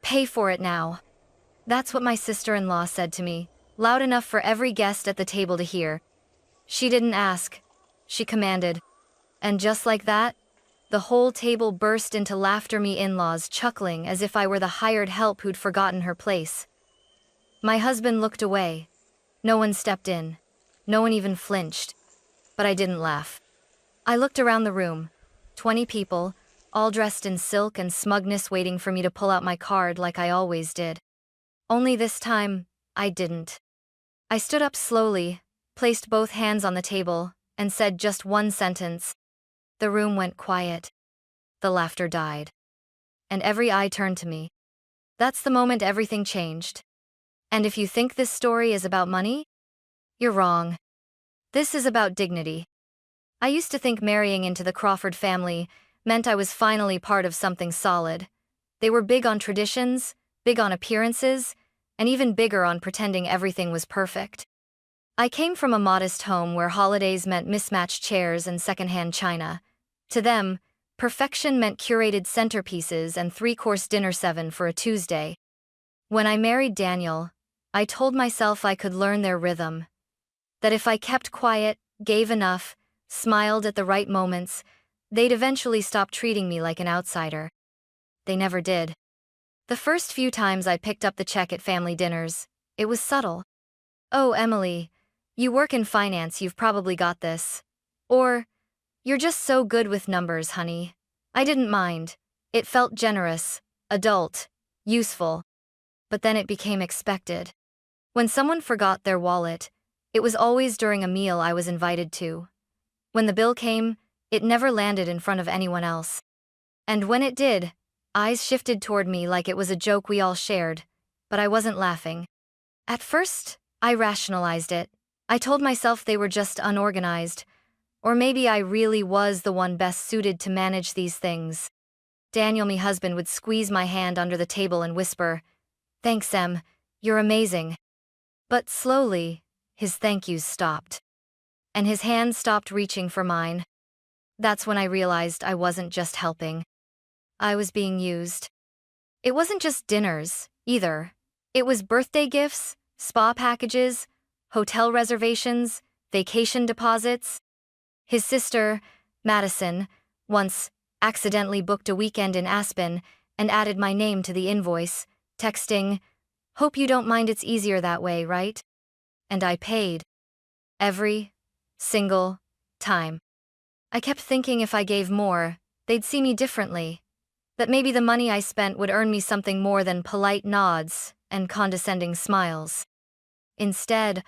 Pay for it now. That's what my sister-in-law said to me, loud enough for every guest at the table to hear. She didn't ask. She commanded. And just like that, the whole table burst into laughter, me in-laws chuckling as if I were the hired help who'd forgotten her place. My husband looked away. No one stepped in. No one even flinched. But I didn't laugh. I looked around the room. 20 people, all dressed in silk and smugness, waiting for me to pull out my card like I always did. Only this time, I didn't. I stood up slowly, placed both hands on the table, and said just one sentence. The room went quiet. The laughter died. And every eye turned to me. That's the moment everything changed. And if you think this story is about money, you're wrong. This is about dignity. I used to think marrying into the Crawford family meant I was finally part of something solid. They were big on traditions, big on appearances, and even bigger on pretending everything was perfect. I came from a modest home where holidays meant mismatched chairs and secondhand china. To them, perfection meant curated centerpieces and three-course dinner 7 for a Tuesday. When I married Daniel, I told myself I could learn their rhythm. That if I kept quiet, gave enough, smiled at the right moments, they'd eventually stop treating me like an outsider. They never did. The first few times I picked up the check at family dinners, it was subtle. "Oh, Emily, you work in finance, you've probably got this." Or, "You're just so good with numbers, honey." I didn't mind. It felt generous, adult, useful. But then it became expected. When someone forgot their wallet, it was always during a meal I was invited to. When the bill came, it never landed in front of anyone else. And when it did, eyes shifted toward me like it was a joke we all shared, but I wasn't laughing. At first, I rationalized it. I told myself they were just unorganized, or maybe I really was the one best suited to manage these things. Daniel, my husband, would squeeze my hand under the table and whisper, "Thanks, Em, you're amazing." But slowly, his thank yous stopped. And his hand stopped reaching for mine. That's when I realized I wasn't just helping. I was being used. It wasn't just dinners, either. It was birthday gifts, spa packages, hotel reservations, vacation deposits. His sister, Madison, once accidentally booked a weekend in Aspen and added my name to the invoice, texting, "Hope you don't mind, it's easier that way, right?" And I paid. Every single time. I kept thinking if I gave more, they'd see me differently. That maybe the money I spent would earn me something more than polite nods and condescending smiles. Instead,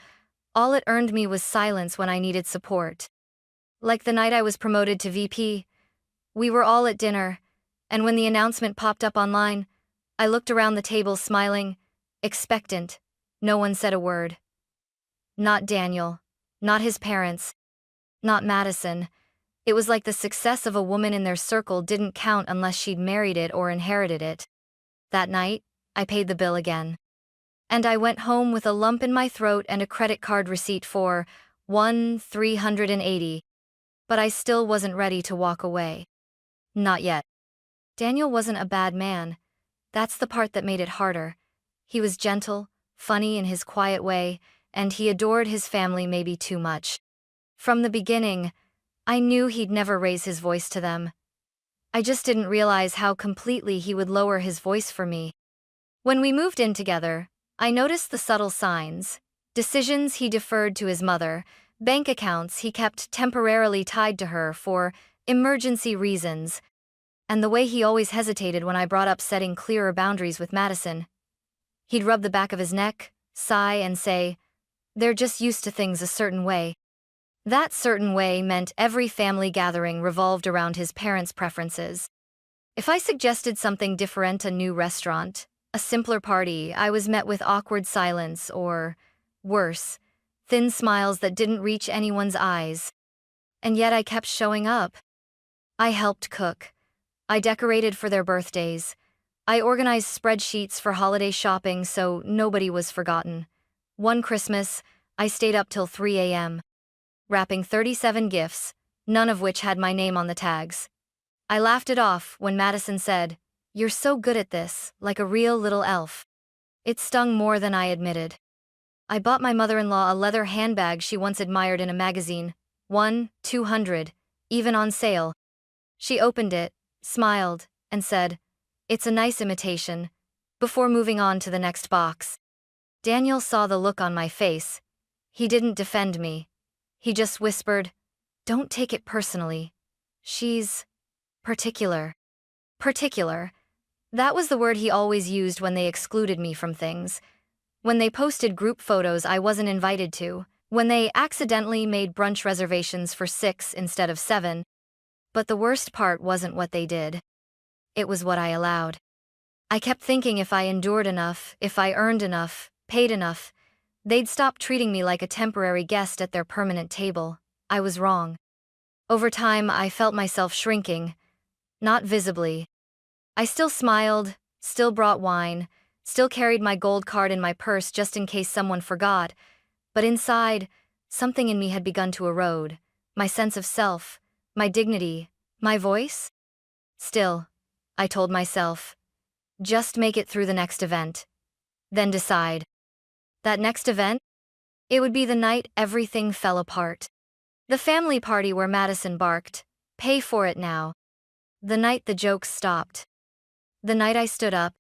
all it earned me was silence when I needed support. Like the night I was promoted to VP, we were all at dinner, and when the announcement popped up online, I looked around the table smiling, expectant. No one said a word. Not Daniel, not his parents, not Madison. It was like the success of a woman in their circle didn't count unless she'd married it or inherited it. That night, I paid the bill again. And I went home with a lump in my throat and a credit card receipt for $380. But I still wasn't ready to walk away. Not yet. Daniel wasn't a bad man. That's the part that made it harder. He was gentle, funny in his quiet way, and he adored his family maybe too much. From the beginning, I knew he'd never raise his voice to them. I just didn't realize how completely he would lower his voice for me. When we moved in together, I noticed the subtle signs. Decisions he deferred to his mother, bank accounts he kept temporarily tied to her for emergency reasons, and the way he always hesitated when I brought up setting clearer boundaries with Madison. He'd rub the back of his neck, sigh, and say, "They're just used to things a certain way." That certain way meant every family gathering revolved around his parents' preferences. If I suggested something different, a new restaurant, a simpler party, I was met with awkward silence or, worse, thin smiles that didn't reach anyone's eyes. And yet I kept showing up. I helped cook. I decorated for their birthdays. I organized spreadsheets for holiday shopping so nobody was forgotten. One Christmas, I stayed up till 3 a.m. wrapping 37 gifts, none of which had my name on the tags. I laughed it off when Madison said, You're so good at this, like a real little elf. It stung more than I admitted. I bought my mother-in-law a leather handbag she once admired in a magazine. 200, even on sale. She opened it, smiled, and said, "It's a nice imitation," before moving on to the next box. Daniel saw the look on my face. He didn't defend me. He just whispered, "Don't take it personally. She's particular." Particular. That was the word he always used when they excluded me from things. When they posted group photos I wasn't invited to. When they accidentally made brunch reservations for 6 instead of 7. But the worst part wasn't what they did. It was what I allowed. I kept thinking if I endured enough, if I earned enough, paid enough, they'd stop treating me like a temporary guest at their permanent table. I was wrong. Over time, I felt myself shrinking. Not visibly. I still smiled, still brought wine, still carried my gold card in my purse just in case someone forgot, but inside, something in me had begun to erode. My sense of self, my dignity, my voice? Still, I told myself, just make it through the next event. Then decide. That next event? It would be the night everything fell apart. The family party where Madison barked, "Pay for it now." The night the jokes stopped. The night I stood up.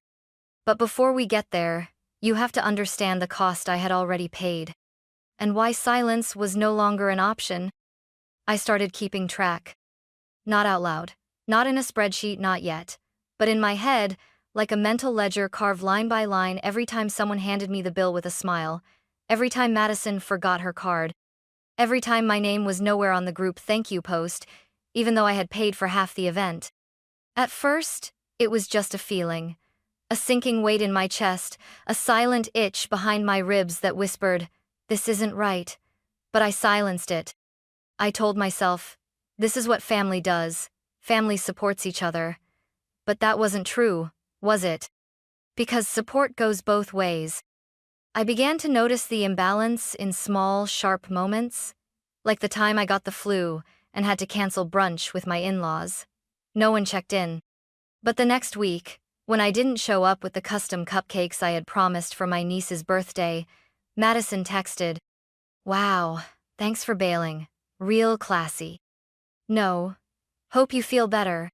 But before we get there, you have to understand the cost I had already paid. And why silence was no longer an option. I started keeping track. Not out loud, not in a spreadsheet, not yet, but in my head, like a mental ledger carved line by line every time someone handed me the bill with a smile, every time Madison forgot her card, every time my name was nowhere on the group thank you post, even though I had paid for half the event. At first, it was just a feeling. A sinking weight in my chest, a silent itch behind my ribs that whispered, "This isn't right." But I silenced it. I told myself, this is what family does. Family supports each other. But that wasn't true, was it? Because support goes both ways. I began to notice the imbalance in small, sharp moments, like the time I got the flu and had to cancel brunch with my in-laws. No one checked in. But the next week, when I didn't show up with the custom cupcakes I had promised for my niece's birthday, Madison texted, "Wow, thanks for bailing. Real classy. No, hope you feel better."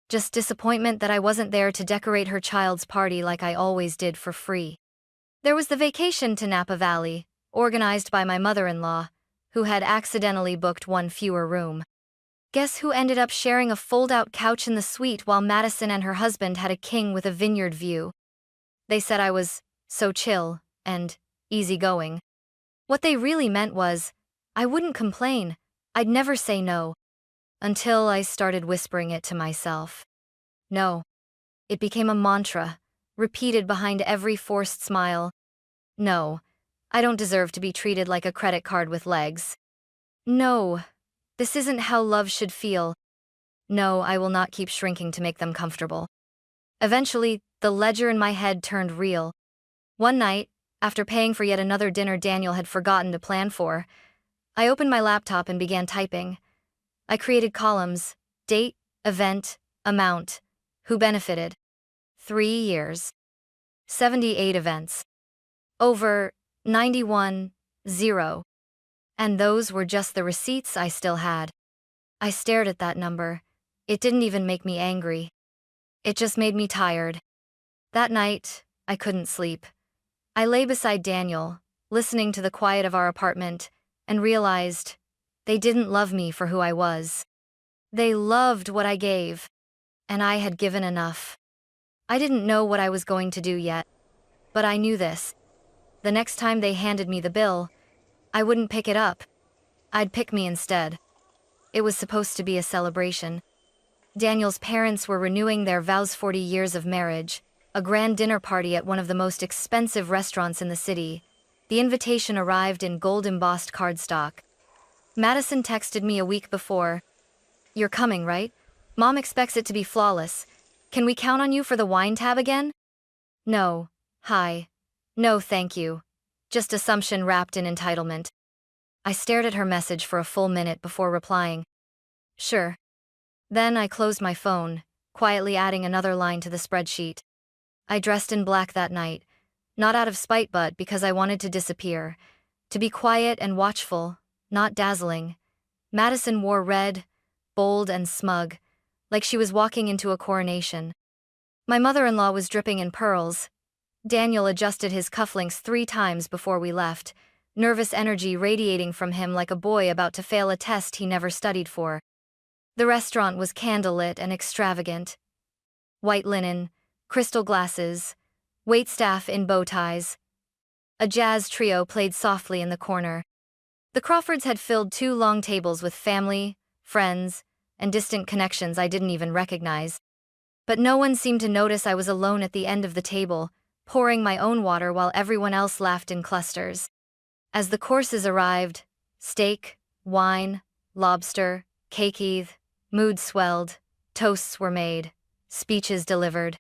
Just disappointment that I wasn't there to decorate her child's party like I always did for free. There was the vacation to Napa Valley, organized by my mother-in-law, who had accidentally booked one fewer room. Guess who ended up sharing a fold-out couch in the suite while Madison and her husband had a king with a vineyard view? They said I was so chill and easygoing. What they really meant was, I wouldn't complain, I'd never say no. Until I started whispering it to myself. No. It became a mantra, repeated behind every forced smile. No, I don't deserve to be treated like a credit card with legs. No, this isn't how love should feel. No, I will not keep shrinking to make them comfortable. Eventually, the ledger in my head turned real. One night, after paying for yet another dinner Daniel had forgotten to plan for, I opened my laptop and began typing. I created columns: date, event, amount, who benefited. 3 years. 78 events. Over 91, 0. And those were just the receipts I still had. I stared at that number. It didn't even make me angry. It just made me tired. That night, I couldn't sleep. I lay beside Daniel, listening to the quiet of our apartment, and realized they didn't love me for who I was. They loved what I gave. And I had given enough. I didn't know what I was going to do yet. But I knew this. The next time they handed me the bill, I wouldn't pick it up. I'd pick me instead. It was supposed to be a celebration. Daniel's parents were renewing their vows 40 years of marriage, a grand dinner party at one of the most expensive restaurants in the city. The invitation arrived in gold-embossed cardstock. Madison texted me a week before. "You're coming, right? Mom expects it to be flawless. Can we count on you for the wine tab again?" No. Hi. No, thank you. Just assumption wrapped in entitlement. I stared at her message for a full minute before replying. Sure. Then I closed my phone, quietly adding another line to the spreadsheet. I dressed in black that night, not out of spite but because I wanted to disappear, to be quiet and watchful, not dazzling. Madison wore red, bold and smug, like she was walking into a coronation. My mother-in-law was dripping in pearls. Daniel adjusted his cufflinks 3 times before we left, nervous energy radiating from him like a boy about to fail a test he never studied for. The restaurant was candlelit and extravagant. White linen, crystal glasses, waitstaff in bow ties. A jazz trio played softly in the corner. The Crawfords had filled 2 long tables with family, friends, and distant connections I didn't even recognize. But no one seemed to notice I was alone at the end of the table, pouring my own water while everyone else laughed in clusters. As the courses arrived, steak, wine, lobster, cakeith, mood swelled, toasts were made, speeches delivered.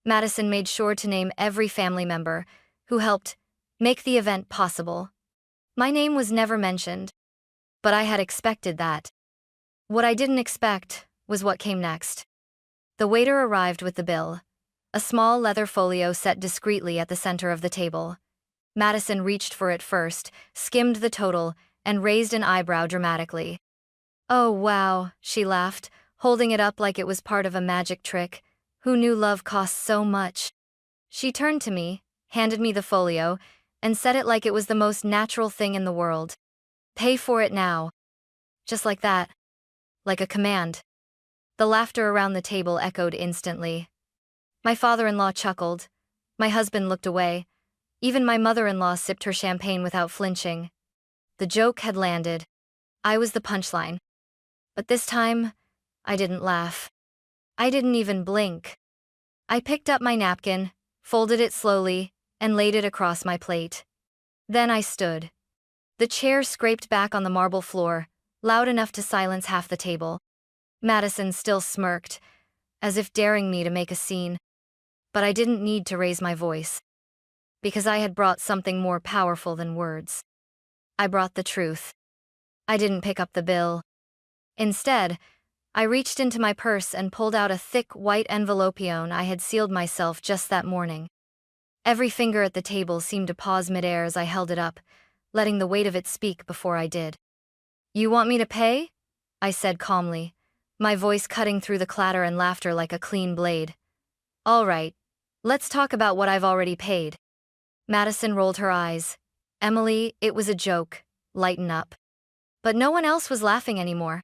Madison made sure to name every family member who helped make the event possible. My name was never mentioned, but I had expected that. What I didn't expect was what came next. The waiter arrived with the bill, a small leather folio set discreetly at the center of the table. Madison reached for it first, skimmed the total, and raised an eyebrow dramatically. "Oh wow," she laughed, holding it up like it was part of a magic trick. "Who knew love costs so much?" She turned to me, handed me the folio, and said it like it was the most natural thing in the world. "Pay for it now." Just like that. Like a command. The laughter around the table echoed instantly. My father-in-law chuckled. My husband looked away. Even my mother-in-law sipped her champagne without flinching. The joke had landed. I was the punchline. But this time, I didn't laugh. I didn't even blink. I picked up my napkin, folded it slowly, and laid it across my plate. Then I stood. The chair scraped back on the marble floor, loud enough to silence half the table. Madison still smirked, as if daring me to make a scene. But I didn't need to raise my voice. Because I had brought something more powerful than words. I brought the truth. I didn't pick up the bill. Instead, I reached into my purse and pulled out a thick white envelopion I had sealed myself just that morning. Every finger at the table seemed to pause midair as I held it up, letting the weight of it speak before I did. "You want me to pay?" I said calmly, my voice cutting through the clatter and laughter like a clean blade. "All right, let's talk about what I've already paid." Madison rolled her eyes. "Emily, it was a joke. Lighten up." But no one else was laughing anymore.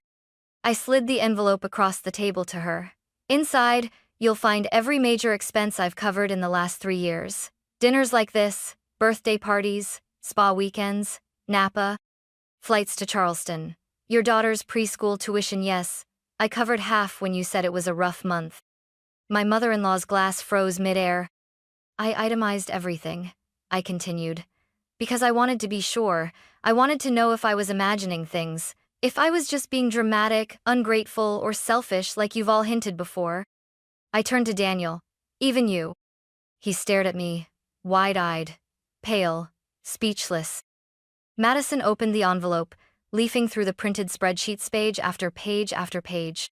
I slid the envelope across the table to her. "Inside, you'll find every major expense I've covered in the last 3 years. Dinners like this, birthday parties, spa weekends, Napa, flights to Charleston. Your daughter's preschool tuition, yes, I covered half when you said it was a rough month." My mother-in-law's glass froze midair. "I itemized everything," I continued. "Because I wanted to be sure. I wanted to know if I was imagining things. If I was just being dramatic, ungrateful, or selfish like you've all hinted before." I turned to Daniel. "Even you." He stared at me, wide-eyed, pale, speechless. Madison opened the envelope, leafing through the printed spreadsheets page after page after page.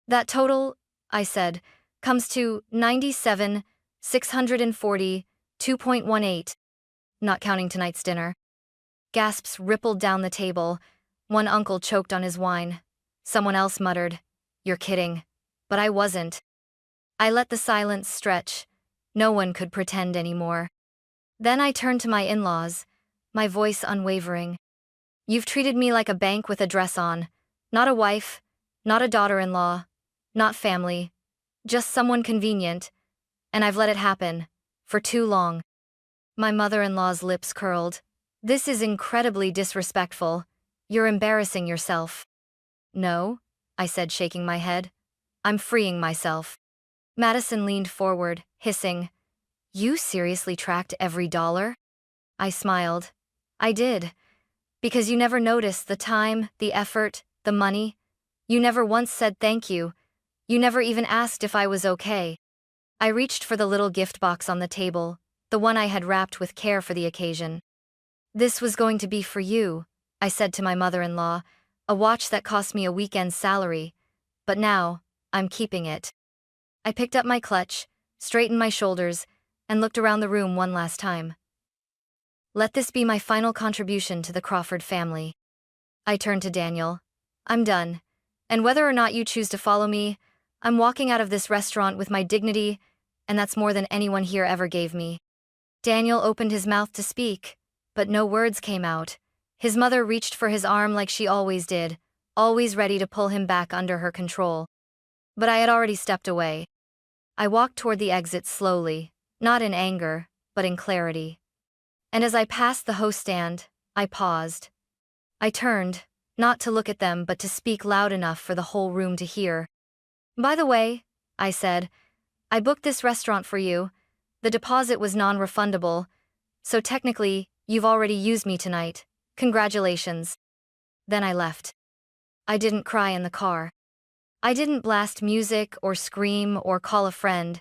"That total," I said, "comes to 97,640.2.18, not counting tonight's dinner." Gasps rippled down the table. One uncle choked on his wine. Someone else muttered, "You're kidding." But I wasn't. I let the silence stretch. No one could pretend anymore. Then I turned to my in-laws, my voice unwavering. "You've treated me like a bank with a dress on. Not a wife, not a daughter-in-law, not family. Just someone convenient. And I've let it happen. For too long." My mother-in-law's lips curled. "This is incredibly disrespectful. You're embarrassing yourself." "No," I said, shaking my head. "I'm freeing myself." Madison leaned forward, hissing, "You seriously tracked every dollar?" I smiled. "I did. Because you never noticed the time, the effort, the money. You never once said thank you. You never even asked if I was okay." I reached for the little gift box on the table, the one I had wrapped with care for the occasion. "This was going to be for you," I said to my mother-in-law, "a watch that cost me a weekend's salary. But now, I'm keeping it." I picked up my clutch, straightened my shoulders, and looked around the room one last time. Let this be my final contribution to the Crawford family. I turned to Daniel. I'm done. And whether or not you choose to follow me, I'm walking out of this restaurant with my dignity, and that's more than anyone here ever gave me. Daniel opened his mouth to speak, but no words came out. His mother reached for his arm like she always did, always ready to pull him back under her control. But I had already stepped away. I walked toward the exit slowly, not in anger, but in clarity. And as I passed the host stand, I paused. I turned, not to look at them but to speak loud enough for the whole room to hear. By the way, I said, I booked this restaurant for you. The deposit was non-refundable, so technically, you've already used me tonight. Congratulations. Then I left. I didn't cry in the car. I didn't blast music or scream or call a friend.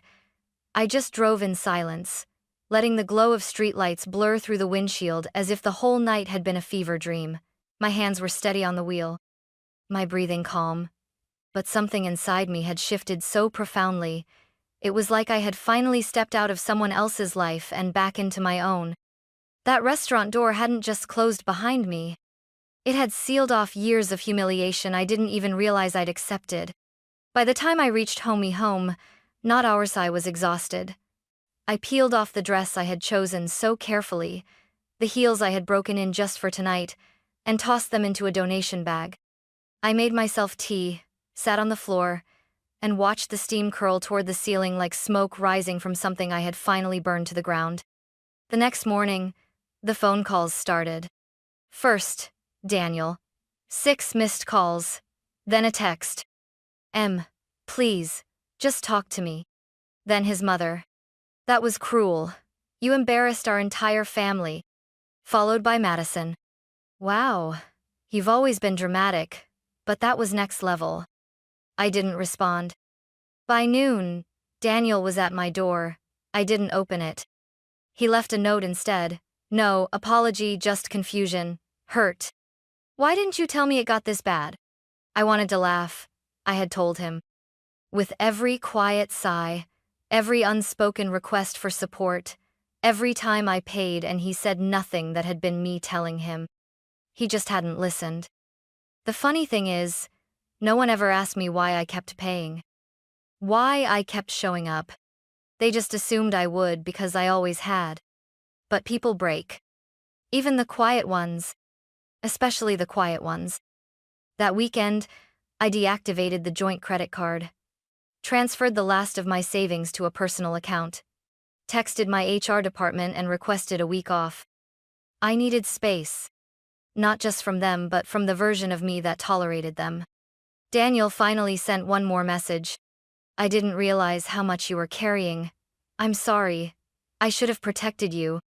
I just drove in silence, letting the glow of streetlights blur through the windshield as if the whole night had been a fever dream. My hands were steady on the wheel, my breathing calm. But something inside me had shifted so profoundly. It was like I had finally stepped out of someone else's life and back into my own. That restaurant door hadn't just closed behind me. It had sealed off years of humiliation I didn't even realize I'd accepted. By the time I reached home, not hours, I was exhausted. I peeled off the dress I had chosen so carefully, the heels I had broken in just for tonight, and tossed them into a donation bag. I made myself tea, sat on the floor, and watched the steam curl toward the ceiling like smoke rising from something I had finally burned to the ground. The next morning, the phone calls started. First, Daniel. 6 missed calls. Then a text. Please, just talk to me. Then his mother. That was cruel. You embarrassed our entire family. Followed by Madison. Wow, you've always been dramatic, but that was next level. I didn't respond. By noon, Daniel was at my door. I didn't open it. He left a note instead. No apology, just confusion. Hurt. Why didn't you tell me it got this bad? I wanted to laugh. I had told him. With every quiet sigh, every unspoken request for support, every time I paid and he said nothing that had been me telling him. He just hadn't listened. The funny thing is, no one ever asked me why I kept paying. Why I kept showing up. They just assumed I would because I always had. But people break. Even the quiet ones. Especially the quiet ones. That weekend, I deactivated the joint credit card. Transferred the last of my savings to a personal account. Texted my HR department and requested a week off. I needed space. Not just from them but from the version of me that tolerated them. Daniel finally sent one more message. I didn't realize how much you were carrying. I'm sorry. I should have protected you.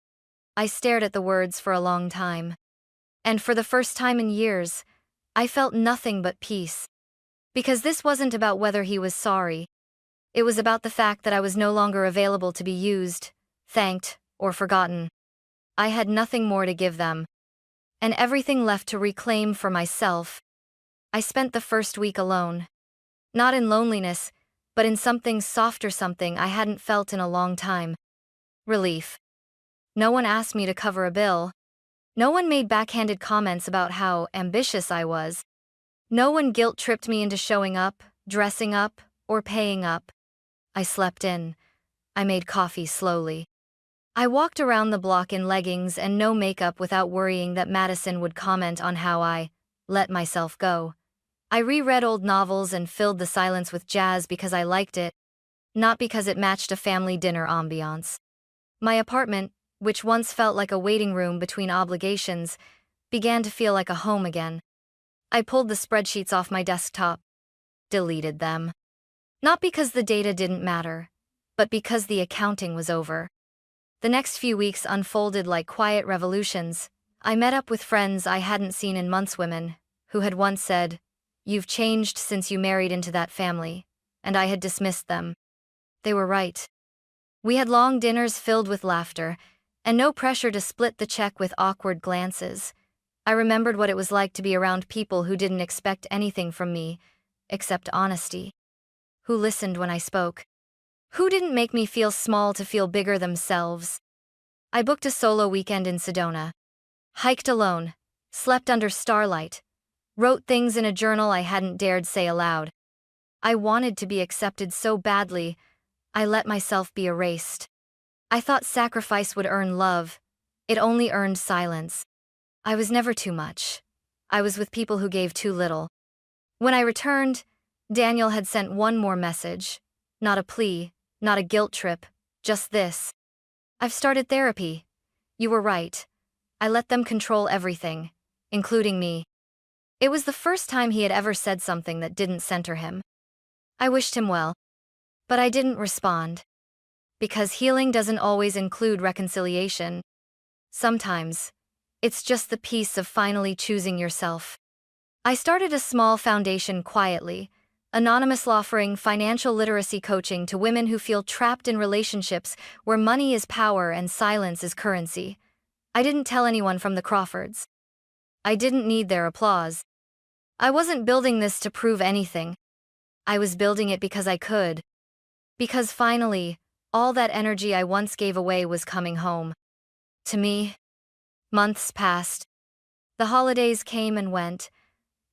I stared at the words for a long time. And for the first time in years, I felt nothing but peace. Because this wasn't about whether he was sorry. It was about the fact that I was no longer available to be used, thanked, or forgotten. I had nothing more to give them. And everything left to reclaim for myself. I spent the first week alone. Not in loneliness, but in something softer, something I hadn't felt in a long time. Relief. No one asked me to cover a bill. No one made backhanded comments about how ambitious I was. No one guilt-tripped me into showing up, dressing up, or paying up. I slept in. I made coffee slowly. I walked around the block in leggings and no makeup without worrying that Madison would comment on how I let myself go. I reread old novels and filled the silence with jazz because I liked it, not because it matched a family dinner ambiance. My apartment, which once felt like a waiting room between obligations, began to feel like a home again. I pulled the spreadsheets off my desktop, deleted them. Not because the data didn't matter, but because the accounting was over. The next few weeks unfolded like quiet revolutions. I met up with friends I hadn't seen in months, women who had once said, "You've changed since you married into that family," and I had dismissed them. They were right. We had long dinners filled with laughter, and no pressure to split the check with awkward glances. I remembered what it was like to be around people who didn't expect anything from me, except honesty. Who listened when I spoke. Who didn't make me feel small to feel bigger themselves? I booked a solo weekend in Sedona. Hiked alone. Slept under starlight. Wrote things in a journal I hadn't dared say aloud. I wanted to be accepted so badly, I let myself be erased. I thought sacrifice would earn love. It only earned silence. I was never too much. I was with people who gave too little. When I returned, Daniel had sent one more message. Not a plea, not a guilt trip, just this. I've started therapy. You were right. I let them control everything, including me. It was the first time he had ever said something that didn't center him. I wished him well, but I didn't respond. Because healing doesn't always include reconciliation. Sometimes, it's just the peace of finally choosing yourself. I started a small foundation quietly, anonymously offering financial literacy coaching to women who feel trapped in relationships where money is power and silence is currency. I didn't tell anyone from the Crawfords. I didn't need their applause. I wasn't building this to prove anything. I was building it because I could. Because finally, all that energy I once gave away was coming home. To me. Months passed. The holidays came and went.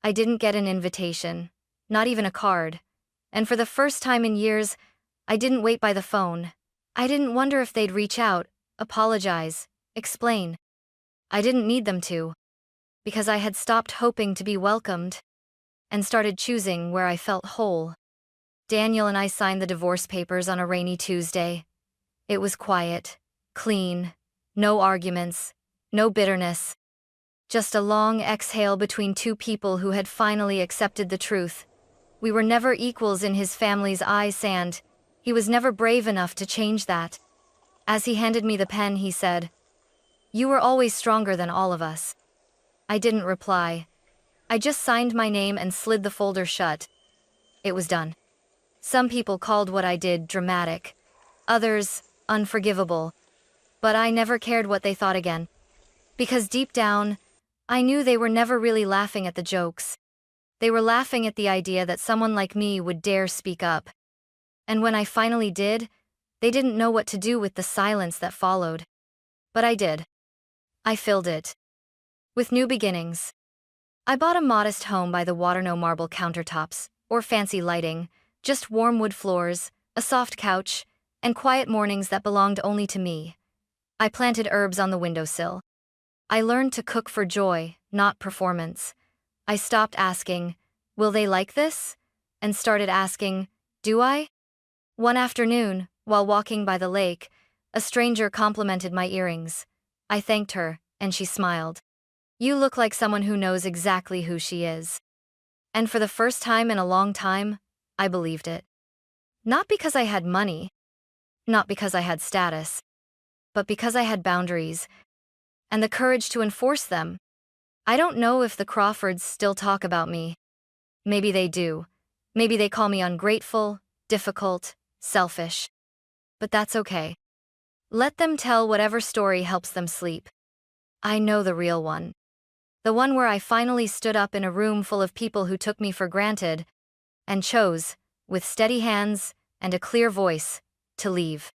I didn't get an invitation, not even a card. And for the first time in years, I didn't wait by the phone. I didn't wonder if they'd reach out, apologize, explain. I didn't need them to. Because I had stopped hoping to be welcomed and started choosing where I felt whole. Daniel and I signed the divorce papers on a rainy Tuesday. It was quiet, clean, no arguments, no bitterness. Just a long exhale between two people who had finally accepted the truth. We were never equals in his family's eyes, and he was never brave enough to change that. As he handed me the pen, he said, "You were always stronger than all of us." I didn't reply. I just signed my name and slid the folder shut. It was done. Some people called what I did dramatic. Others, unforgivable. But I never cared what they thought again. Because deep down, I knew they were never really laughing at the jokes. They were laughing at the idea that someone like me would dare speak up. And when I finally did, they didn't know what to do with the silence that followed. But I did. I filled it. With new beginnings. I bought a modest home by the water, no marble countertops, or fancy lighting, just warm wood floors, a soft couch, and quiet mornings that belonged only to me. I planted herbs on the windowsill. I learned to cook for joy, not performance. I stopped asking, "Will they like this?" and started asking, "Do I?" One afternoon, while walking by the lake, a stranger complimented my earrings. I thanked her, and she smiled. "You look like someone who knows exactly who she is." And for the first time in a long time, I believed it. Not because I had money, not because I had status, but because I had boundaries, and the courage to enforce them. I don't know if the Crawfords still talk about me. Maybe they do. Maybe they call me ungrateful, difficult, selfish. But that's okay. Let them tell whatever story helps them sleep. I know the real one. The one where I finally stood up in a room full of people who took me for granted, and chose, with steady hands and a clear voice, to leave.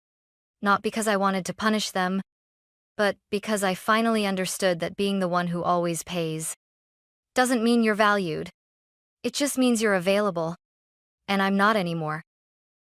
Not because I wanted to punish them, but because I finally understood that being the one who always pays doesn't mean you're valued. It just means you're available. And I'm not anymore.